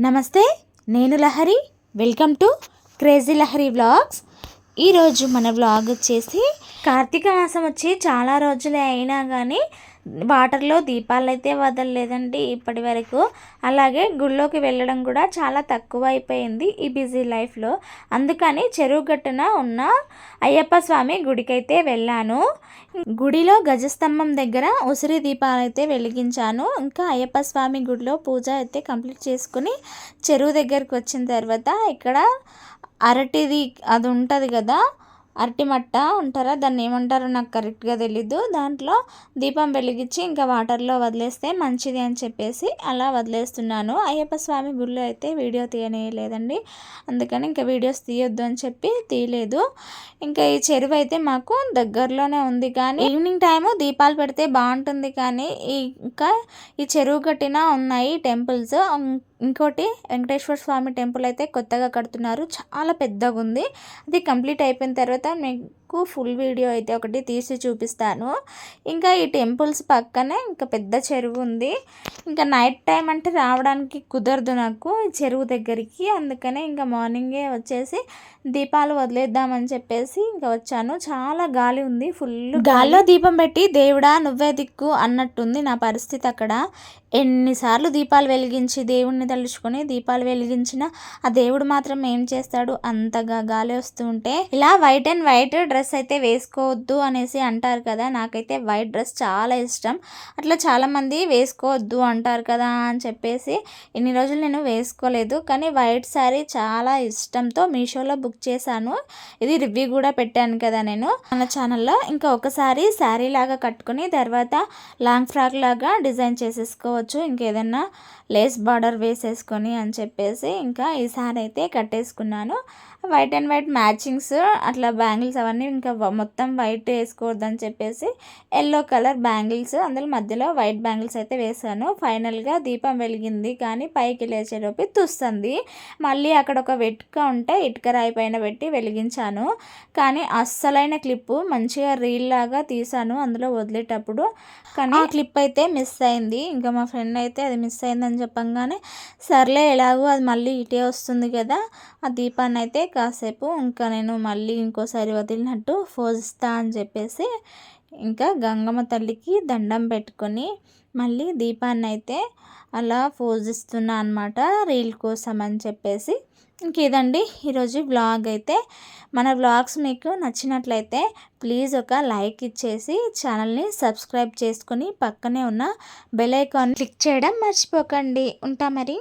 నమస్తే, నేను Lahari. Welcome to crazy Lahari vlogs. ఈరోజు మన వ్లాగ్ వచ్చేసి కార్తీక మాసం వచ్చి చాలా రోజులే అయినా కానీ వాటర్లో దీపాలు అయితే వదలలేదండి ఇప్పటి వరకు. అలాగే గుళ్ళోకి వెళ్ళడం కూడా చాలా తక్కువ అయిపోయింది ఈ బిజీ లైఫ్లో. అందుకని చెరువు గట్టున ఉన్న అయ్యప్ప స్వామి గుడికైతే వెళ్ళాను. గుడిలో గజస్తంభం దగ్గర ఉసిరి దీపాలు అయితే వెలిగించాను. ఇంకా అయ్యప్ప స్వామి గుడిలో పూజ అయితే కంప్లీట్ చేసుకుని చెరువు దగ్గరికి వచ్చిన తర్వాత ఇక్కడ అరటిది అది ఉంటుంది కదా, అరటి మట్ట ఉంటారా, దాన్ని ఏమంటారో నాకు కరెక్ట్గా తెలీదు. దాంట్లో దీపం వెలిగించి ఇంకా వాటర్లో వదిలేస్తే మంచిది అని చెప్పేసి అలా వదిలేస్తున్నాను. అయ్యప్ప స్వామి గుడిలో అయితే వీడియో తీయలేదండి, అందుకని ఇంకా వీడియోస్ తీయొద్దు అని చెప్పి తీయలేదు. ఇంకా ఈ చెరువు అయితే మాకు దగ్గరలోనే ఉంది, కానీ ఈవినింగ్ టైము దీపాలు పెడితే బాగుంటుంది. కానీ ఇంకా ఈ చెరువు కట్టిన ఉన్నాయి టెంపుల్స్. ఇంకోటి వెంకటేశ్వర స్వామి టెంపుల్ అయితే కొత్తగా కడుతున్నారు, చాలా పెద్దగా ఉంది. అది కంప్లీట్ అయిపోయిన తర్వాత మీకు ఫుల్ వీడియో అయితే ఒకటి తీసి చూపిస్తాను. ఇంకా ఈ టెంపుల్స్ పక్కనే ఇంకా పెద్ద చెరువు ఉంది. ఇంకా నైట్ టైం అంటే రావడానికి కుదరదు నాకు ఈ చెరువు దగ్గరికి, అందుకనే ఇంకా మార్నింగే వచ్చేసి దీపాలు వదిలేద్దామని చెప్పేసి ఇంకా వచ్చాను. చాలా గాలి ఉంది, ఫుల్ గాలిలో దీపం పెట్టి దేవుడా నువ్వే దిక్కు అన్నట్టుంది నా పరిస్థితి అక్కడ. ఎన్నిసార్లు దీపాలు వెలిగించి దేవుణ్ణి తలుచుకొని దీపాలు వెలిగించిన ఆ దేవుడు మాత్రం ఏం చేస్తాడు, అంతగా గాలి వస్తూ ఉంటే. ఇలా వైట్ అండ్ వైట్ డ్రెస్ అయితే వేసుకోవద్దు అనేసి అంటారు కదా, నాకైతే వైట్ డ్రెస్ చాలా ఇష్టం. అట్లా చాలామంది వేసుకోవద్దు అంటారు కదా అని చెప్పేసి ఇన్ని రోజులు నేను వేసుకోలేదు. కానీ వైట్ శారీ చాలా ఇష్టంతో మీషోలో బుక్ చేశాను. ఇది రివ్యూ కూడా పెట్టాను కదా నేను మన ఛానల్లో. ఇంకా ఒకసారి శారీ లాగా కట్టుకుని తర్వాత లాంగ్ ఫ్రాక్ లాగా డిజైన్ చేసేసుకోవచ్చు, ఇంకేదన్నా లేస్ బార్డర్ వేసేసుకొని అని చెప్పేసి ఇంకా ఈసారి అయితే కట్టేసుకున్నాను. వైట్ అండ్ వైట్ మ్యాచింగ్స్ అట్లా బ్యాంగిల్స్ అవన్నీ ఇంకా మొత్తం వైట్ వేసుకోవద్దని చెప్పేసి ఎల్లో కలర్ బ్యాంగిల్స్, అందులో మధ్యలో వైట్ బ్యాంగిల్స్ అయితే వేసాను. ఫైనల్గా దీపం వెలిగింది, కానీ పైకి లేచేలోపు తుస్తుంది. మళ్ళీ అక్కడ ఒక ఇటుక ఉంటే ఇటుక రాయి పైన పెట్టి వెలిగించాను. కానీ అస్సలైన క్లిప్పు మంచిగా రీల్ లాగా తీసాను అందులో వదిలేటప్పుడు, కానీ ఆ క్లిప్ అయితే మిస్ అయింది. ఇంకా మా ఫ్రెండ్ అయితే అది మిస్ అయిందని చెప్పంగానే సర్లే ఎలాగో అది మళ్ళీ ఇటే వస్తుంది కదా, ఆ దీపాన్ని అయితే కాసేపు ఇంకా నేను మళ్ళీ ఇంకోసారి వదిలినట్టు పోజిస్తా అని చెప్పేసి ఇంకా గంగమ్మ తల్లికి దండం పెట్టుకొని మళ్ళీ దీపాన్ని అయితే అలా పోజిస్తున్నా అనమాట, రీల్ కోసం అని చెప్పేసి. ఇంకేదండి ఈరోజు వ్లాగ్ అయితే. మన వ్లాగ్స్ మీకు నచ్చినట్లయితే ప్లీజ్ ఒక లైక్ ఇచ్చేసి ఛానల్ని సబ్స్క్రైబ్ చేసుకొని పక్కనే ఉన్న బెల్ ఐకాన్ క్లిక్ చేయడం మర్చిపోకండి. ఉంటా మరి.